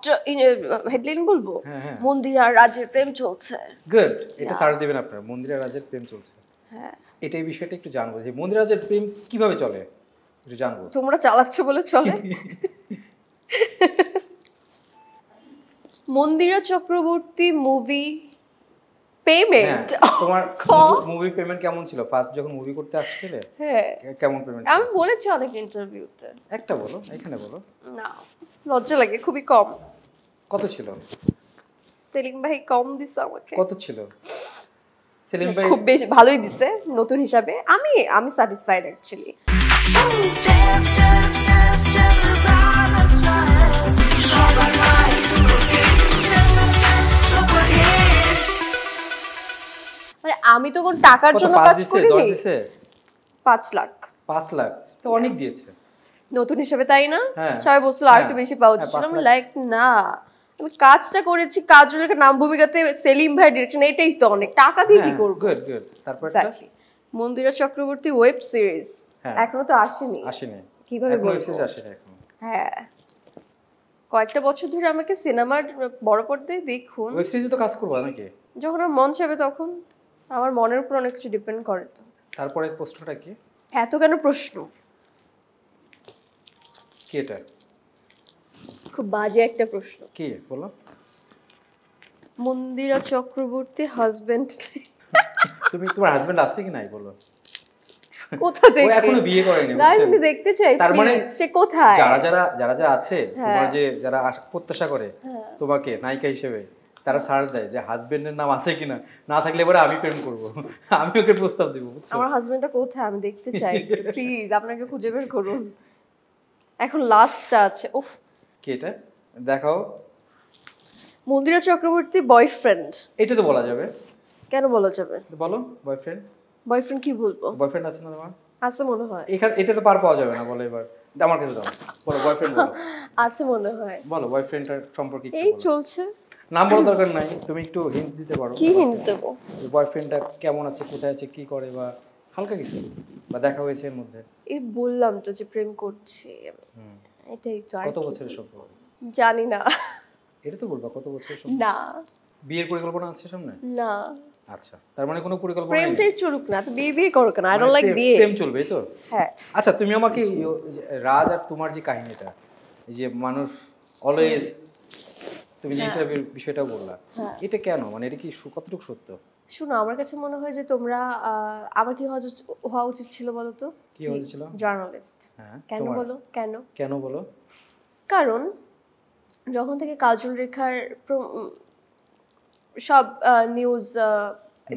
হেডলাইন বলবো, হ্যাঁ হ্যাঁ মন্দির আর রাজের প্রেম চলছে। গুড, এটা সার্চ দিবেন আপনার, মন্দিরা রাজের প্রেম চলছে। হ্যাঁ এই বিষয়টা একটু জানবো যে মন্দিরা রাজের প্রেম কিভাবে চলে, একটু জানবো। তোমরা চালাচ্ছ বলে চলে। মন্দিরা চক্রবর্তী মুভি পেমেন্ট, তোমার মুভি পেমেন্ট কেমন ছিল ফার্স্ট যখন মুভি করতে আসছিলে? হ্যাঁ কেমন পেমেন্ট? আমি বলেছি অনেক ইন্টারভিউতে। একটা বলো, এখানে বলো। না লজ্জা লাগে, খুবই কম। কত ছিল? সেলিম ভাই কম দিছে আমাকে। কত ছিল সেলিম ভাই? খুব বেশি ভালোই দিছে নতুন হিসাবে। আমি satisfied actually. Step, step, step, step, desire and stress. Sharper lights, super fit. Step, step, step, super hit. মানে আমি তো কোন টাকার কত জন্য পাঁচ কাজ দিছে, করিনি। 10 দিছে? 5 লাখ 5 লাখ তো অনেক দিয়েছে নতুন হিসাবে, তাই না? হ্যাঁ। সবাই বলছিল আর একটু হ্যাঁ। বেশি পাওয়া হ্যাঁ, উচিত ছিল। 5 আমি লাখ। লাইক না, আমি কাজটা করেছি, কাজের নাম ভূমিকাতে সেলিম ভাই ডিরেকশন, এটাই তো অনেক। টাকা দিয়ে কি করব? Good good. তারপর এক্স্যাক্টলি। মন্দিরা চক্রবর্তী ওয়েব সিরিজ হ্যাঁ। এখনো তো আসেনি। আসেনি কিভাবে এখন বলবো? ওয়েব সিরিজ আসেনি এখন। হ্যাঁ কয়েকটা বছর ধরে আমাকে সিনেমার বড় পর্দায় দেখুন, ওয়েব সিরিজে তো কাজ করবা নাকি? যখন আমার মন চাইবে তখন। আমার মনের উপর অনেক কিছু ডিপেন্ড করে। তো তারপরে প্রশ্নটা কি? এত কেন প্রশ্ন? কি এটা? খুব বাজে একটা প্রশ্ন। কি বলো? মন্দিরা চক্রবর্তী হাজবেন্ড তুমি তোমার হাজবেন্ড আছে কি নাই বলো? কোথা ও থেকে? এখনো বিয়ে করেনি, না বুঝছেন? আমি দেখতে চাই। তার মানে please, সে কোথায়? যারা আছে তোমার যে যারা প্রত্যাশা করে হ্যাঁ। তোমাকে নায়িকা হিসেবে, তারা সার্চ দেয় যে হাজবেন্ডের নাম আছে কিনা, না থাকলে এবারে আমি প্রেম করব, আমি ওকে প্রস্তাব দিব, বুঝছো? আমার হাজবেন্ডটা কোথায় আমি দেখতে চাই। প্লিজ আপনাকে খুঁজে বের করুন। এখন লাস্টটা আছে। উফ, কি এটা দেখাও। মন্দিরা চক্রবর্তী বয়ফ্রেন্ড। এটা তো বলা যাবে। কেন বলা যাবে? বলো বয়ফ্রেন্ড। বয়ফ্রেন্ড কি বলবো? বয়ফ্রেন্ড আছে না তোমার? আছে মনে হয়। এখানে এটা তো পার পাওয়া যাবে না, বলো এবার। আমার কাছে দাও, বলো বয়ফ্রেন্ড বলো। আছে মনে হয়। বলো বয়ফ্রেন্ডটার সম্পর্কে একটু এই বলো। চলছে। নাম বলার দরকার নাই, তুমি একটু হিন্টস দিতে পারো। কি হিন্টস দেবো? বয়ফ্রেন্ডটা কেমন আছে, কোথায় আছে, কি করে, বা হালকা কিছু বা দেখা হয়েছে এর মধ্যে? এই বললাম তো যে প্রেম করছি আমি। এটাই তো। আর কত কি? বছরের সম্পর্ক? জানি না। এটা তো বলবা কত বছরের সম্পর্ক? না বিয়ের পরিকল্পনা আছে সামনে? না, আচ্ছা, তার মানে কোনো পরিকল্পনা নেই। প্রেমটাই চলুক না, তো বিয়ে বিয়ে করো কেন? আই ডোন্ট মানে লাইক বিয়ে। প্রেম চলবে এই তো? হ্যাঁ আচ্ছা, তুমি আমাকে রাজ আর তোমার যে কাহিনীটা, এই যে মানুষ অলওয়েজ, তুমি যে ইন্টারভিউ বিষয়টাও বললা, এটা কেন, মানে এটা কি কতটুকু সত্য? শোনো, আমার কাছে মনে হয় যে তোমরা আমার কি হওয়া উচিত ছিল বলো তো? কি হয়েছিল? জার্নালিস্ট। হ্যাঁ, কেন তোমার বলো? কেন? কেন বলো? কারণ যখন থেকে কাজল রেখার সব নিউজ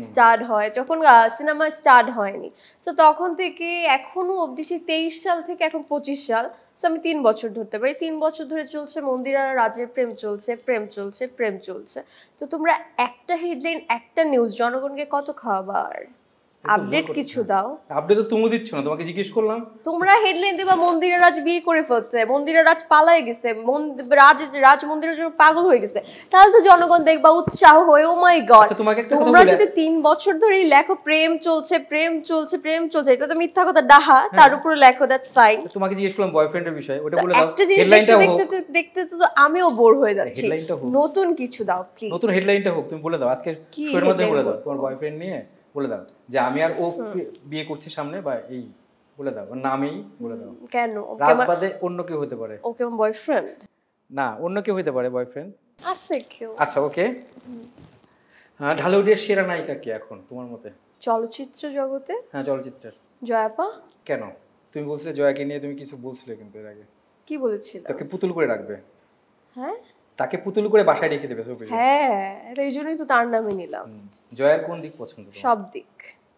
স্টার্ট হয়, যখন সিনেমা স্টার্ট হয়নি, তো তখন থেকে এখনো অবধি, সেই 23 সাল থেকে এখন 25 সাল, তো আমি 3 বছর ধরতে পারি। 3 বছর ধরে চলছে মন্দিরা আর রাজের প্রেম চলছে, প্রেম চলছে, প্রেম চলছে। তো তোমরা একটা হেডলাইন, একটা নিউজ জনগণকে কত খাবার? আপডেট কিছু দাও। আপডেট তো তুমি দিচ্ছ না, তোমাকে জিজ্ঞেস করলাম। তোমরা হেডলাইন দিবা মন্দিরা রাজ বিয়ে করে ফেলছে, মন্দিরা রাজ পালায় গেছে, রাজ মন্দিরের জন্য পাগল হয়ে গেছে, তাহলে তো জনগণ দেখবা উৎসাহ হয়ে, ও মাই গড। আচ্ছা, তোমাকে একটা কথা তোমরা বলি। যদি 3 বছর ধরেই লেখো প্রেম চলছে, প্রেম চলছে, প্রেম চলছে, এটা তো মিথ্যা কথা ডাহা, তার উপরে লেখো, দ্যাটস ফাইন। তোমাকে জিজ্ঞেস করলাম বয়ফ্রেন্ডের বিষয়, ওটা বলে দাও। একটা জিনিস হেডলাইনটা হোক, দেখতে দেখতে তো আমিও বোর হয়ে যাচ্ছি। হেডলাইনটা হোক। নতুন কিছু দাও প্লিজ। নতুন হেডলাইনটা হোক, তুমি বলে দাও আজকে কি শোয়ের মধ্যে বলে দাও, headline তোমার বয়ফ্রেন্ড নিয়ে বলে দাও যে আমি আর ও বিয়ে করছি সামনে, বা এই বলে দাও, ওর নামেই বলে দাও। কেন? রাত বাদে অন্য কেউ হতে পারে। ওকে আমার বয়ফ্রেন্ড না, অন্য কেউ হতে পারে বয়ফ্রেন্ড। আছে কেউ? আচ্ছা, ওকে। ঢালিউডের সেরা নায়িকা কে এখন তোমার মতে? চলচ্চিত্র জগতে হ্যাঁ, চলচ্চিত্রের। জয়াপা। কেন? তুমি বলছিলে জয়াকে নিয়ে তুমি কিছু বলছিলে কিন্তু এর আগে। কি বলেছিল? তাকে পুতুল করে রাখবে। হ্যাঁ তাকে পুতুল করে বাসায় রেখে দেবে ছবি। হ্যাঁ, এই জন্যই তো তার নামে নিলাম। জয়ার কোন দিক পছন্দ তোমার? সব দিক।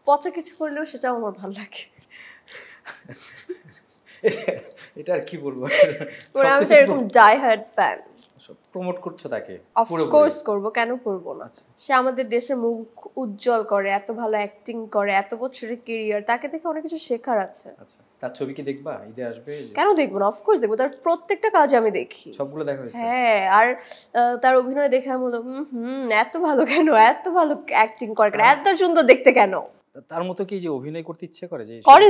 পচা কিছু করলেও সেটাও আমার ভালো লাগে। এটা আর কি বলবো, মানে আমি তো এরকম ডাই হার্ড ফ্যান। প্রমোট করছো তাকে? অফকোর্স করব, কেন করব না? আচ্ছা। সে আমাদের দেশের মুখ উজ্জ্বল করে, এত ভালো অ্যাক্টিং করে, এত বছরের ক্যারিয়ার, তাকে দেখে অনেক কিছু শেখার আছে। আচ্ছা, তার ছবি কি দেখবা? ঈদে আসবে? কেন দেখবো না, অফকোর্স দেখবো, তার প্রত্যেকটা কাজে আমি দেখি। সবগুলো দেখা হয়েছে? হ্যাঁ, আর তার অভিনয় দেখে আমি বললাম এত ভালো কেন, এত ভালো অ্যাক্টিং করে কেন, এত সুন্দর দেখতে কেন। তার মতো কি যে অভিনয় করতে ইচ্ছে করে যে? করে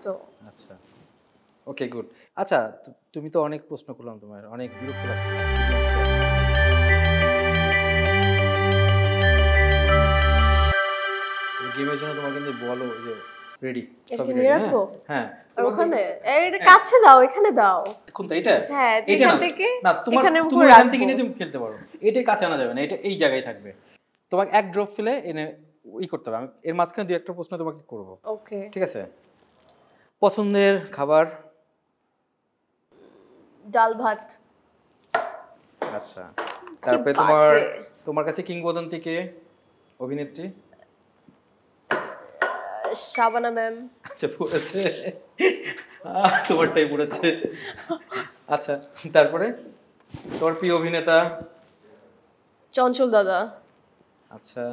তো। আচ্ছা, ওকে, গুড। আচ্ছা, তুমি তো অনেক প্রশ্ন করলাম, তোমার অনেক বিরক্ত লাগছে। গেমের জন্য তোমার কিন্তু বলো যে রেডি, এটা সব কি রেডি। নিয়ে রাখবো? হ্যাঁ, আর ওখানে এটা কাছে দাও, এখানে দাও। এখন তো এটা, হ্যাঁ, এটা যেখান না। থেকে না, তোমার এখানে তুমি উপরে এখান থেকে রাখবো। নিয়ে তুমি খেলতে পারো। এটাই কাছে আনা যাবে না, এটা এই জায়গায় থাকবে। তোমাকে এক ড্রপ ফেলে এনে করতে হবে। আমি এর মাঝখানে দুই একটা প্রশ্ন তোমাকে করব, ওকে। ঠিক আছে? পছন্দের খাবার? ডাল ভাত। আচ্ছা, তারপরে তোমার কাছে কিংবদন্তি কে অভিনেত্রী? শাবানা ম্যাম। আচ্ছা, পড়েছে, তোমারটাই পড়েছে। আচ্ছা, তারপরে তোমার প্রিয় অভিনেতা? চঞ্চল দাদা। আচ্ছা,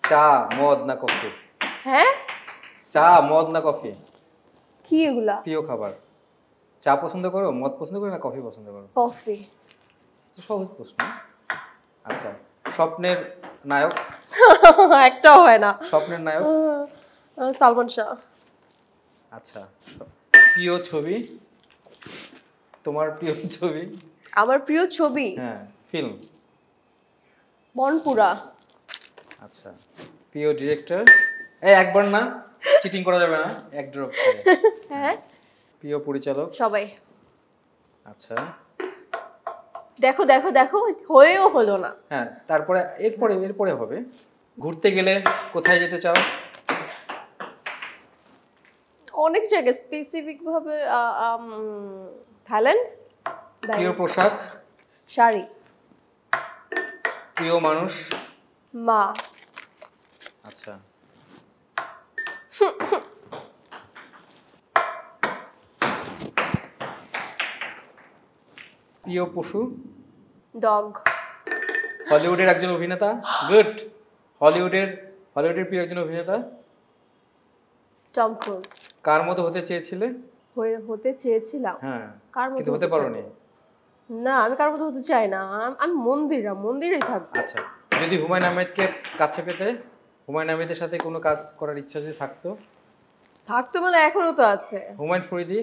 চা, মদ না কফি? হ্যাঁ, চা, মদ না কফি? কি এগুলা? প্রিয় খাবার? চা পছন্দ করো, মদ পছন্দ করো, না কফি পছন্দ করো? কফি। সহজ প্রশ্ন। আচ্ছা, স্বপ্নের নায়ক? একটাও হয় না। স্বপ্নের নায়ক? সালমান শাহ। আচ্ছা, প্রিয় ছবি? তোমার প্রিয় ছবি? আমার প্রিয় ছবি হ্যাঁ, ফিল্ম? মনপুরা। আচ্ছা, প্রিয় ডিরেক্টর? একবার না, চিটিং করা যাবে না, এক ড্রপ। হ্যাঁ, প্রিয় পরিচালক? সবাই। আচ্ছা, দেখো দেখো দেখো, হয়েও হলো না। হ্যাঁ, তারপরে এরপরে হবে। ঘুরতে গেলে কোথায় যেতে চাও? অনেক জায়গায়, স্পেসিফিক ভাবে থাইল্যান্ড। প্রিয় পোশাক? শাড়ি। প্রিয় মানুষ? মা। আচ্ছা, প্রিয় পশু? ডগ। হলিউডের একজন অভিনেতা? গুড। হলিউডের প্রিয় একজন অভিনেতা? Tom cruise. কার মতো হতে চেয়েছিলে? হতে চেয়েছিলাম। হ্যাঁ, কার মতো কিন্তু হতে পারোনি। না, আমি কার মতো হতে চাই না। আমি মন্দিরেই থাকবো। আচ্ছা, যদি হুমায়ুন আহমেদকে কাছে পেতে, হুমায়ুন আহমেদের সাথে কোনো কাজ করার ইচ্ছা যদি থাকতো? মানে এখনো তো আছে। হুমায়ুন ফরিদি?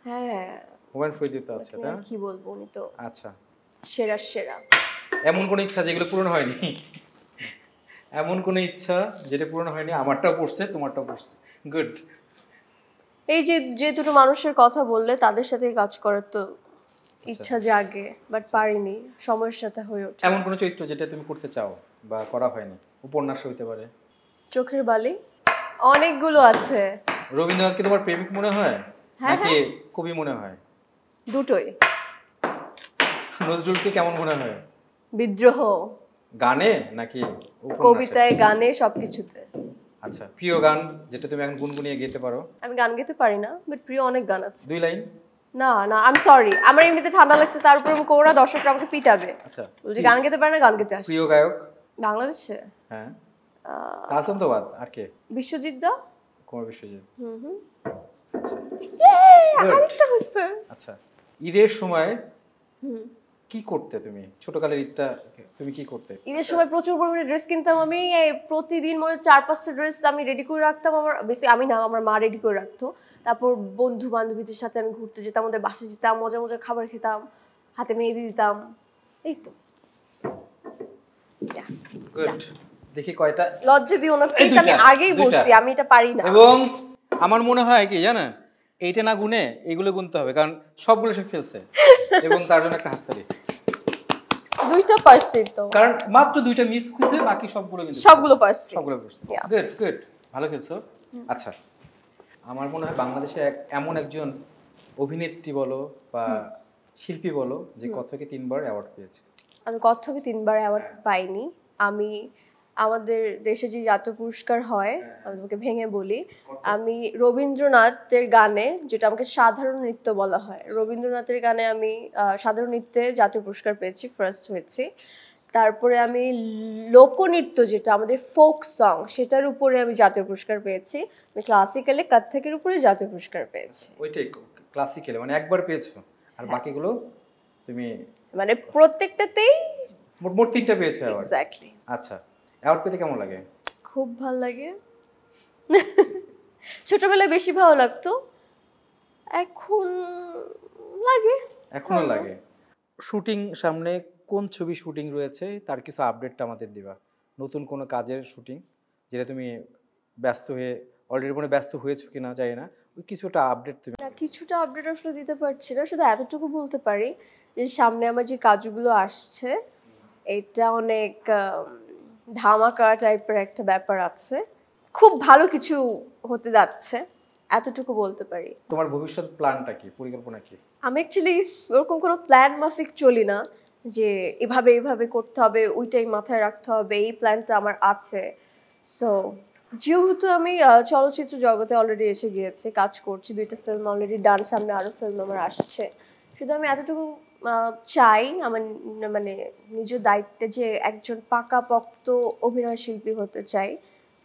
হ্যাঁ, হুমায়ুন ফরিদি তো আছে, তাই না? কি বলবো, উনি তো আচ্ছা, সেরা। এমন কোনো ইচ্ছা যেগুলো পূরণ হয়নি? এমন কোনো ইচ্ছা যেটা পূরণ হয়নি? আমারটাও পড়ছে, তোমারটাও পড়ছে, গুড। এই যে দুটো মানুষের কথা বললে, তাদের সাথে কাজ করার তো ইচ্ছা জাগে, বাট পারিনি, সময়ের সাথে হয়ে ওঠে। এমন কোনো চরিত্র যেটা তুমি করতে চাও বা করা হয়নি? উপন্যাস হইতে পারে। চোখের বালি। অনেকগুলো আছে। রবীন্দ্রনাথকে তোমার প্রেমিক মনে হয় হ্যাঁ, নাকি কবি মনে হয়? দুটোই। নজরুলকে কেমন মনে হয়? বিদ্রোহ। গানে নাকি উপন্যাসে? কবিতায়, গানে, সবকিছুতে। আচ্ছা, প্রিয় গান যেটা তুমি এখন গুনগুনিয়ে গেতে পারো? আমি গান গেতে পারি না, বাট প্রিয় অনেক গান আছে। 2 লাইন? না, আই এম সরি, আমার এমনিতে ঠান্ডা লাগছে, তার উপর আমি কোরা, দর্শকরা আমাকে পিটাবে। আচ্ছা, বলছি গান গেতে পারে না, গান গেতে আসছে। প্রিয় গায়ক? বাংলাদেশে হ্যাঁ, তাহসান তো বাদ, আর কে? বিশ্বজিৎ দা। কুমার বিশ্বজিৎ। আরেকটা হচ্ছে। আচ্ছা, ঈদের সময় কি করতে তুমি? ছোটকালের ঈদটা তুমি কি করতে? ঈদের সময় প্রচুর পরিমাণে ড্রেস কিনতাম আমি। প্রতিদিন 4-5টা ড্রেস আমি রেডি করে রাখতাম। আমি না, আমার মা রেডি করে রাখতো। তারপর বন্ধু বান্ধবীদের সাথে আমি ঘুরতে যেতাম, ওদের বাসায় যেতাম, মজার খাবার খেতাম, হাতে মেহেদি দিতাম, এই তো। গুড। দেখি কয়টা। লজ্জা দিও না প্লিজ, আমি আগেই বলছি আমি এটা পারি না। এবং আমার মনে হয় কি জানেন, এইটা না গুনে এগুলো গুনতে হবে, কারণ সবগুলো সে ফেলছে। এবং তার জন্য একটা হাততালি। 2টা পারছি তো, কারণ মাত্র 2টা মিস হয়েছে, বাকি সবগুলো কিন্তু সবগুলো পারছি। সবগুলো করছে। গুড, ভালো খেলছো। আচ্ছা, আমার মনে হয় বাংলাদেশে এমন একজন অভিনেত্রী বলো বা শিল্পী বলো যে কত্থকে 3বার অ্যাওয়ার্ড পেয়েছে। আমি কত্থকে 3বার অ্যাওয়ার্ড পাইনি। আমি আমাদের দেশে যে জাতীয় পুরস্কার হয়, আমি তোমাকে ভেঙে বলি, আমি রবীন্দ্রনাথের গানে, যেটা আমাকে সাধারণ নৃত্য বলা হয়, রবীন্দ্রনাথের গানে আমি সাধারণ নৃত্যে জাতীয় পুরস্কার পেয়েছি, ফার্স্ট হয়েছি। তারপরে আমি লোকনৃত্য যেটা আমাদের ফোক সং সেটার উপরে আমি জাতীয় পুরস্কার পেয়েছি। আমি ক্লাসিক্যালে কত্থকের উপরে জাতীয় পুরস্কার পেয়েছি। ওইটাই ক্লাসিক্যালে মানে একবার পেয়েছো, আর বাকিগুলো তুমি মানে প্রত্যেকটাতেই মোট মোট 3টা পেয়েছো অ্যাওয়ার্ড। এক্স্যাক্টলি। আচ্ছা, অ্যাওয়ার্ড পেতে কেমন লাগে? খুব ভালো লাগে। ছোটবেলায় বেশি ভালো লাগতো, এখন লাগে। এখনো লাগে। শুটিং সামনে, কোন ছবি শুটিং রয়েছে তার কিছু আপডেটটা আমাদের দিবা। নতুন কোনো কাজের শুটিং যেটা তুমি ব্যস্ত হয়ে অলরেডি মনে ব্যস্ত হয়েছো কিনা জানি না, ওই কিছুটা আপডেট তুমি। না, কিছুটা আপডেট আসলে দিতে পারছি না, শুধু এতটুকু বলতে পারি যে সামনে আমার যে কাজগুলো আসছে এটা অনেক ধামাকা টাইপের একটা ব্যাপার আছে, খুব ভালো কিছু হতে যাচ্ছে, এতটুকু বলতে পারি। তোমার ভবিষ্যৎ প্ল্যানটা কি, পরিকল্পনা কি? আমি অ্যাকচুয়ালি ওরকম কোনো প্ল্যান মাফিক চলি না যে এভাবে এভাবে করতে হবে, ওইটাই মাথায় রাখতে হবে, এই প্ল্যানটা আমার আছে। সো যেহেতু আমি চলচ্চিত্র জগতে অলরেডি এসে গিয়েছি, কাজ করছি, 2টা ফিল্ম অলরেডি ডান, সামনে আরও ফিল্ম আমার আসছে, শুধু আমি এতটুকু চাই আমার মানে নিজ দায়িত্বে যে একজন পাকাপোক্ত অভিনয় শিল্পী হতে চাই,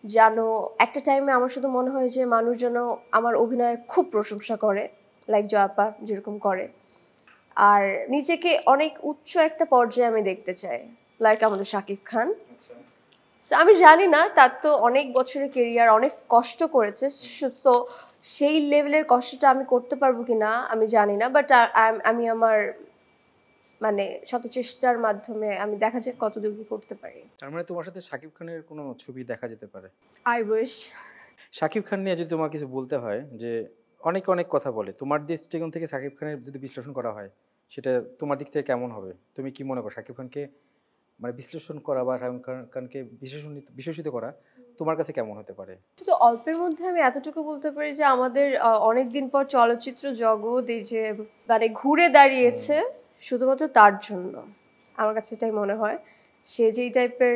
যেন একটা টাইমে আমার শুধু মনে হয় যে মানুষ যেন আমার অভিনয় খুব প্রশংসা করে, লাইক জয়াপা যেরকম করে, আর নিজেকে অনেক উচ্চ একটা পর্যায়ে আমি দেখতে চাই, লাইক আমাদের শাকিব খান। So, আমি জানি না, তার তো অনেক বছরের কেরিয়ার, অনেক কষ্ট করেছে, তো সেই লেভেলের কষ্টটা আমি করতে পারবো কিনা আমি জানি না, বাট আমি আমার মানে শত চেষ্টার মাধ্যমে আমি দেখা যাক কতদূর কি করতে পারি। তার মানে তোমার সাথে শাকিব খানের কোনো ছবি দেখা যেতে পারে? I wish. শাকিব খান নিয়ে যদি তোমার কিছু বলতে হয়, যে অনেক অনেক কথা বলে, তোমার দৃষ্টিকোণ থেকে শাকিব খানের যদি বিশ্লেষণ করা হয় সেটা তোমার দিক থেকে কেমন হবে? তুমি কি মনে করো শাকিব খানকে মানে বিশ্লেষণ করা বা শাকিব খানকে বিশেষিত করা তোমার কাছে কেমন হতে পারে? শুধু অল্পের মধ্যে আমি এতটুকু বলতে পারি যে আমাদের অনেকদিন পর চলচ্চিত্র জগৎ এই যে মানে ঘুরে দাঁড়িয়েছে শুধুমাত্র তার জন্য, আমার কাছে এটাই মনে হয়। সে যেই টাইপের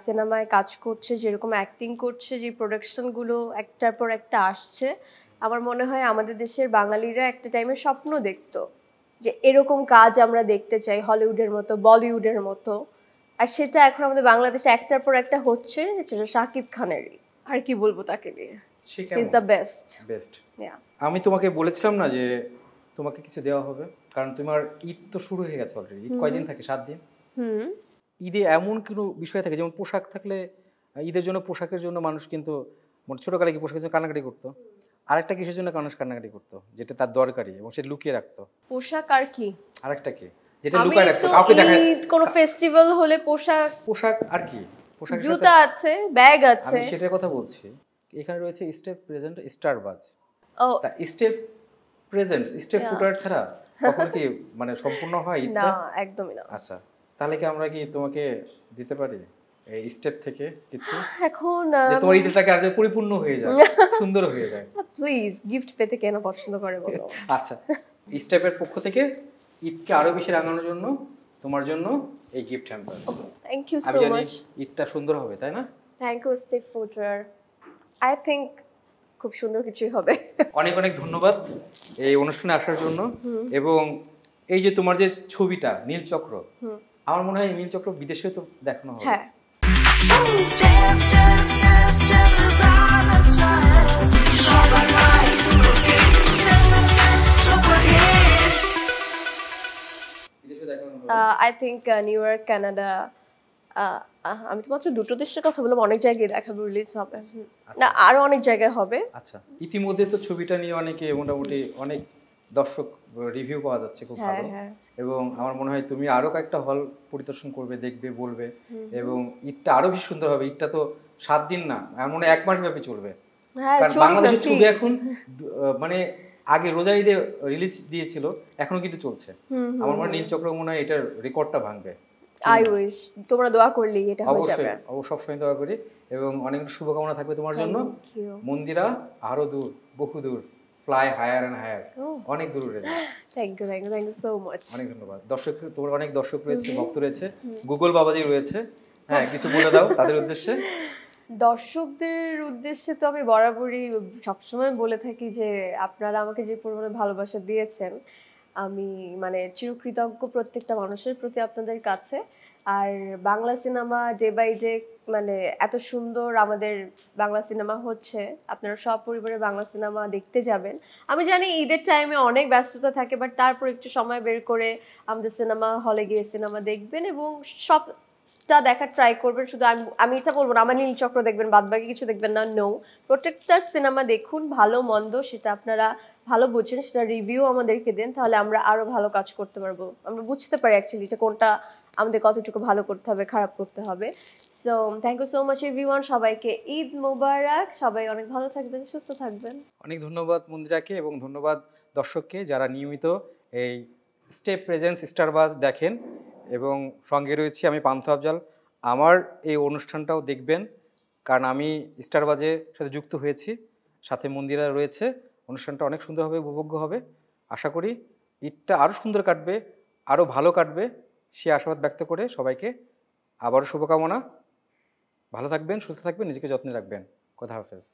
সিনেমায় কাজ করছে, যেরকম অ্যাক্টিং করছে, যে প্রোডাকশনগুলো একটার পর একটা আসছে, আমার মনে হয় আমাদের দেশের বাঙালিরা একটা টাইমে স্বপ্ন দেখতো যে এরকম কাজ আমরা দেখতে চাই হলিউডের মতো, বলিউডের মতো, আর সেটা এখন আমাদের বাংলাদেশে একটার পর একটা হচ্ছে, যেটা শাকিব খানেরই। আর কি বলবো তাকে নিয়ে, হি ইজ দ্য বেস্ট। আমি তোমাকে বলেছিলাম না যে তোমাকে কিছু দেওয়া হবে, কারণ তোমার ঈদ তো শুরু হয়ে গেছে অলরেডি। ঈদ কয়দিন থাকে? 7 দিন। ঈদে এমন কোনো বিষয় থাকে, যেমন পোশাক থাকলে ঈদের জন্য পোশাকের জন্য মানুষ কিন্তু ছোটকালে কি পোশাকের জন্য কান্নাকাটি করতো, আরেকটা কিসের জন্য মানুষ কান্নাকাটি করতো যেটা তার দরকারি এবং সেটা লুকিয়ে রাখতো? পোশাক আর কি? আরেকটা কি যেটা লুকিয়ে রাখতো, কাউকে দেখায়? কোনো ফেস্টিভ্যাল হলে পোশাক আর কি? পোশাক, জুতা আছে, ব্যাগ আছে। আমি সেটার কথা বলছি। এখানে রয়েছে স্টেপ প্রেজেন্ট, স্টারবাজ। ও, তা স্টেপ প্রেজেন্ট, স্টেপ ফুটার ছাড়া কখনো কি মানে সম্পূর্ণ হয় ঈদটা? না, একদমই না। আচ্ছা, তাহলে কি আমরা কি তোমাকে দিতে পারি এই স্টেপ থেকে কিছু? এখন যে তোমার ঈদটাকে আর পরিপূর্ণ হয়ে যায়, সুন্দর হয়ে যায়। প্লিজ, গিফট পেতে কেন পছন্দ করে বলো? আচ্ছা, স্টেপের পক্ষ থেকে ঈদকে আরো বেশি রাঙানোর জন্য তোমার জন্য এই গিফট হ্যাম্পার। থ্যাংক ইউ আমি সো জানি মাচ। ঈদটা সুন্দর হবে, তাই না? Thank you step footer, I think খুব সুন্দর কিছুই হবে। অনেক অনেক ধন্যবাদ এই অনুষ্ঠানে আসার জন্য। এবং এই যে তোমার যে ছবিটা নীলচক্র, আমার মনে হয় নীলচক্র বিদেশেও তো দেখানো হবে। হ্যাঁ, Step, step, step, step, designer stress. Shabba right, super hit. Step, step, step, super hit. বিদেশে দেখানো হবে। I think new York, Canada, আমি তো মাত্র 2টো দেশের কথা বললাম, অনেক জায়গায় দেখাবো, রিলিজ হবে। না, আরো অনেক জায়গায় হবে। আচ্ছা, ইতিমধ্যে তো ছবিটা নিয়ে অনেকে মোটামুটি অনেক দর্শক রিভিউ পাওয়া যাচ্ছে খুব ভালো। হ্যাঁ। এবং আমার মনে হয় তুমি আরো কয়েকটা হল পরিদর্শন করবে, দেখবে, বলবে, এবং ঈদটা আরো বেশি সুন্দর হবে। ঈদটা তো 7 দিন না, আমার মনে হয় 1 মাস ব্যাপী চলবে। হ্যাঁ, কারণ চলুক না, বাংলাদেশের ছবি please। এখন মানে আগে রোজা ঈদে রিলিজ দিয়েছিল, এখনো কিন্তু চলছে। আমার মনে হয় নীলচক্র মনে হয় এটার রেকর্ডটা ভাঙবে। আই উইশ, তোমরা দোয়া করলেই এটা হয়ে যাবে। অবশ্যই সবসময় দোয়া করি, এবং অনেক শুভকামনা থাকবে তোমার জন্য। Thank you. মন্দিরা আরো দূর, বহু দূর, ফ্লাই হায়ার অ্যান্ড হায়ার, অনেক দূর উড়ে যাবে। Thank you so much. অনেক ধন্যবাদ। দর্শক, তোমার অনেক দর্শক রয়েছে, ভক্ত রয়েছে, গুগল বাবাজি রয়েছে, হ্যাঁ, কিছু বলে দাও তাদের উদ্দেশ্যে। দর্শকদের উদ্দেশ্যে তো আমি বরাবরই সবসময় বলে থাকি যে আপনারা আমাকে যে পরিমাণে ভালোবাসা দিয়েছেন, আমি মানে চিরকৃতজ্ঞ প্রত্যেকটা মানুষের প্রতি আপনাদের কাছে। আর Bangla cinema day by day মানে এত সুন্দর আমাদের বাংলা সিনেমা হচ্ছে, আপনারা সব পরিবারে বাংলা সিনেমা দেখতে যাবেন। আমি জানি ঈদের টাইমে অনেক ব্যস্ততা থাকে, বাট তারপর একটু সময় বের করে আমাদের সিনেমা হলে গিয়ে সিনেমা দেখবেন এবং সবটা দেখার ট্রাই করবেন। শুধু আমি এটা বলবো না আমার নীলচক্র দেখবেন বাদ বাকি কিছু দেখবেন না, নো, প্রত্যেকটা সিনেমা দেখুন, ভালো মন্দ সেটা আপনারা ভালো বুঝছেন, সেটা রিভিউ আমাদেরকে দেন, তাহলে আমরা আরো ভালো কাজ করতে পারবো, আমরা বুঝতে পারি অ্যাকচুয়ালি যে কোনটা আমাদের কতটুকু ভালো করতে হবে, খারাপ করতে হবে। So thank you so much everyone, সবাইকে ঈদ মোবারক, সবাই অনেক ভালো থাকবেন, সুস্থ থাকবেন। অনেক ধন্যবাদ মন্দিরাকে এবং ধন্যবাদ দর্শককে যারা নিয়মিত এই স্টেপ প্রেজেন্টস স্টারবাজ দেখেন এবং সঙ্গে রয়েছি আমি পান্থ আফজাল। আমার এই অনুষ্ঠানটাও দেখবেন, কারণ আমি স্টারবাজের সাথে যুক্ত হয়েছি, সাথে মন্দিরা রয়েছে। অনুষ্ঠানটা অনেক সুন্দরভাবে উপভোগ্য হবে। আশা করি ঈদটা আরও সুন্দর কাটবে, আরও ভালো কাটবে, সে আশাবাদ ব্যক্ত করে সবাইকে আবারও শুভকামনা। ভালো থাকবেন, সুস্থ থাকবেন, নিজেকে যত্নে রাখবেন। খোদা হাফেজ।